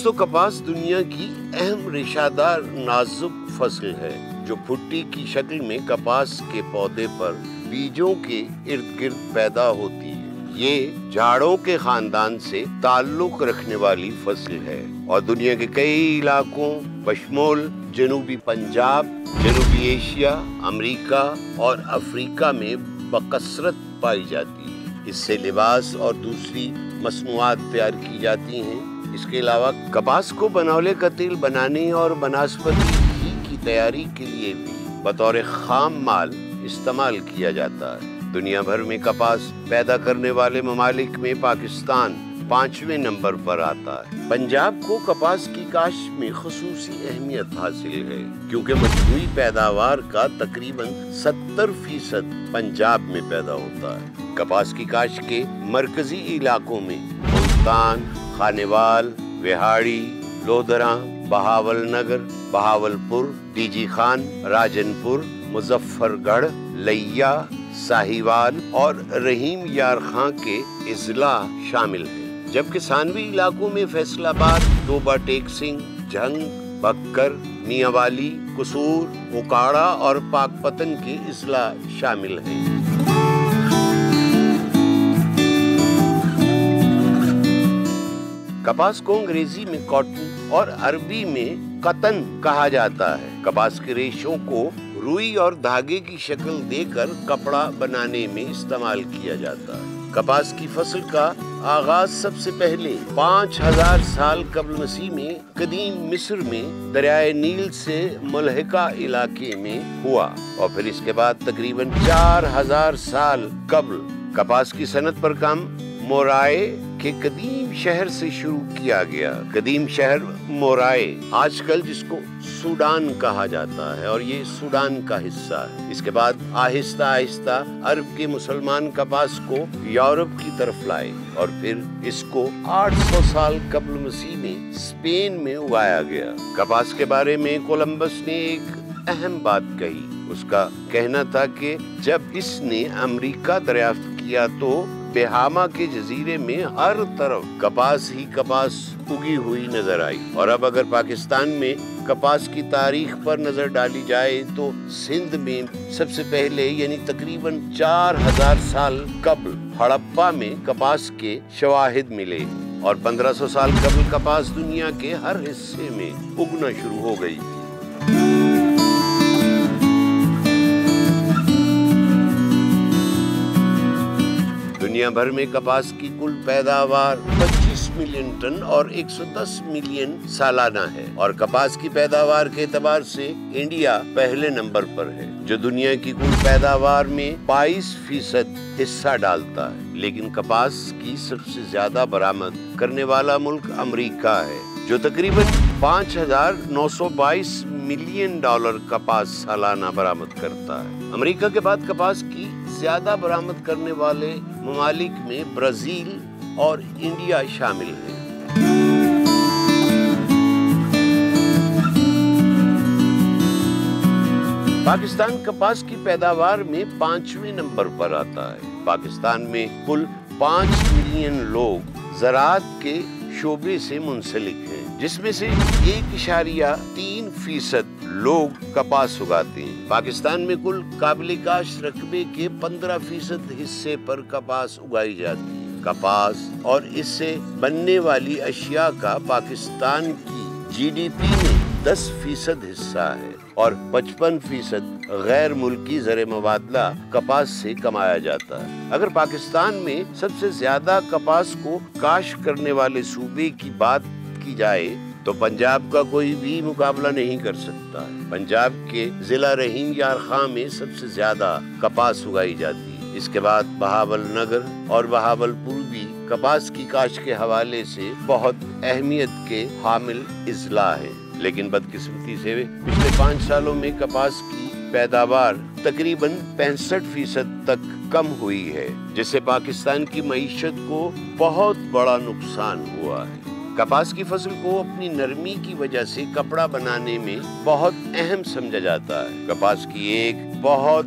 دوستو، کپاس دنیا کی اہم ریشہ دار نازک فصل ہے جو بھٹی کی شکل میں کپاس کے پودے پر بیجوں کے ارد گرد پیدا ہوتی ہے۔ یہ جھاڑوں کے خاندان سے تعلق رکھنے والی فصل ہے اور دنیا کے کئی علاقوں بشمول جنوبی پنجاب، جنوبی ایشیا، امریکہ اور افریقہ میں بکثرت پائی جاتی ہے۔ اس سے لباس اور دوسری مصنوعات تیار کی جاتی ہیں۔ اس کے علاوہ کپاس کو بنولے کا تیل بنانے اور بناسپتی گھی کی تیاری کے لیے بھی بطور خام مال استعمال کیا جاتا ہے۔ دنیا بھر میں کپاس پیدا کرنے والے ممالک میں پاکستان 5ویں نمبر پر آتا ہے۔ پنجاب کو کپاس کی کاشت میں خصوصی اہمیت حاصل ہے کیونکہ مجموعی پیداوار کا تقریباً 70% پنجاب میں پیدا ہوتا ہے۔ کپاس کی کاشت کے مرکزی علاقوں میں ملتان، خانیوال، وہاڑی، لودھراں، بہاول نگر، بہاول پور، ڈی جی خان، راجن پور، مظفر گڑھ، لیا، ساہیوال اور رحیم یار خاں کے اضلاع شامل ہیں، جبکہ ثانوی علاقوں میں فیصل آباد، ڈوبا ٹیک سنگھ، جھنگ، بکر، میاں والی، قصور، اوکاڑا اور پاک پتن کے اضلاع شامل ہیں۔ کپاس کو انگریزی میں کاٹن اور عربی میں قطن کہا جاتا ہے۔ کپاس کے ریشوں کو روئی اور دھاگے کی شکل دے کر کپڑا بنانے میں استعمال کیا جاتا ہے۔ کپاس کی فصل کا آغاز سب سے پہلے 5000 سال قبل مسیح میں قدیم مصر میں دریائے نیل سے ملحقہ علاقے میں ہوا اور پھر اس کے بعد تقریباً 4000 سال قبل کپاس کی صنعت پر کام مورائے کے قدیم شہر سے شروع کیا گیا۔ قدیم شہر مورائے آج کل جس کو سوڈان کہا جاتا ہے اور یہ سوڈان کا حصہ ہے۔ اس کے بعد آہستہ آہستہ عرب کے مسلمان کپاس کو یورپ کی طرف لائے اور پھر اس کو 800 سال قبل مسیح میں اسپین میں اگایا گیا۔ کپاس کے بارے میں کولمبس نے ایک اہم بات کہی۔ اس کا کہنا تھا کہ جب اس نے امریکہ دریافت کیا تو بہاما کے جزیرے میں ہر طرف کپاس ہی کپاس اگی ہوئی نظر آئی، اور اب اگر پاکستان میں کپاس کی تاریخ پر نظر ڈالی جائے تو سندھ میں سب سے پہلے یعنی تقریباً 4000 سال قبل ہڑپا میں کپاس کے شواہد ملے اور 1500 سال قبل کپاس دنیا کے ہر حصے میں اگنا شروع ہو گئی تھی۔ دنیا بھر میں کپاس کی کل پیداوار 25 ملین ٹن اور 110 ملین سالانہ ہے اور کپاس کی پیداوار کے اعتبار سے انڈیا پہلے نمبر پر ہے جو دنیا کی کل پیداوار میں 22% حصہ ڈالتا ہے، لیکن کپاس کی سب سے زیادہ برآمد کرنے والا ملک امریکہ ہے جو تقریباً 5922 ملین ڈالر کپاس سالانہ برآمد کرتا ہے۔ امریکہ کے بعد کپاس کی زیادہ برآمد کرنے والے ممالک میں برازیل اور انڈیا شامل ہیں۔ پاکستان کپاس کی پیداوار میں 5ویں نمبر پر آتا ہے۔ پاکستان میں کل 5 ملین لوگ زراعت کے شعبے سے منسلک ہیں، جس میں سے 1.3% لوگ کپاس اگاتے ہیں۔ پاکستان میں کل قابل کاشت رقبے کے 15% حصے پر کپاس اگائی جاتی ہے۔ کپاس اور اس سے بننے والی اشیاء کا پاکستان کی جی ڈی پی میں 10% حصہ ہے اور 55% غیر ملکی زر مبادلہ کپاس سے کمایا جاتا ہے۔ اگر پاکستان میں سب سے زیادہ کپاس کو کاشت کرنے والے صوبے کی بات کی جائے تو پنجاب کا کوئی بھی مقابلہ نہیں کر سکتا ہے۔ پنجاب کے ضلع رحیم یار خاں میں سب سے زیادہ کپاس اگائی جاتی ہے۔ اس کے بعد بہاول نگر اور بہاول پور بھی کپاس کی کاشت کے حوالے سے بہت اہمیت کے حامل اضلاع ہیں، لیکن بدقسمتی سے پچھلے 5 سالوں میں کپاس کی پیداوار تقریباً 65% تک کم ہوئی ہے، جس سے پاکستان کی معیشت کو بہت بڑا نقصان ہوا ہے۔ کپاس کی فصل کو اپنی نرمی کی وجہ سے کپڑا بنانے میں بہت اہم سمجھا جاتا ہے۔ کپاس کی ایک بہت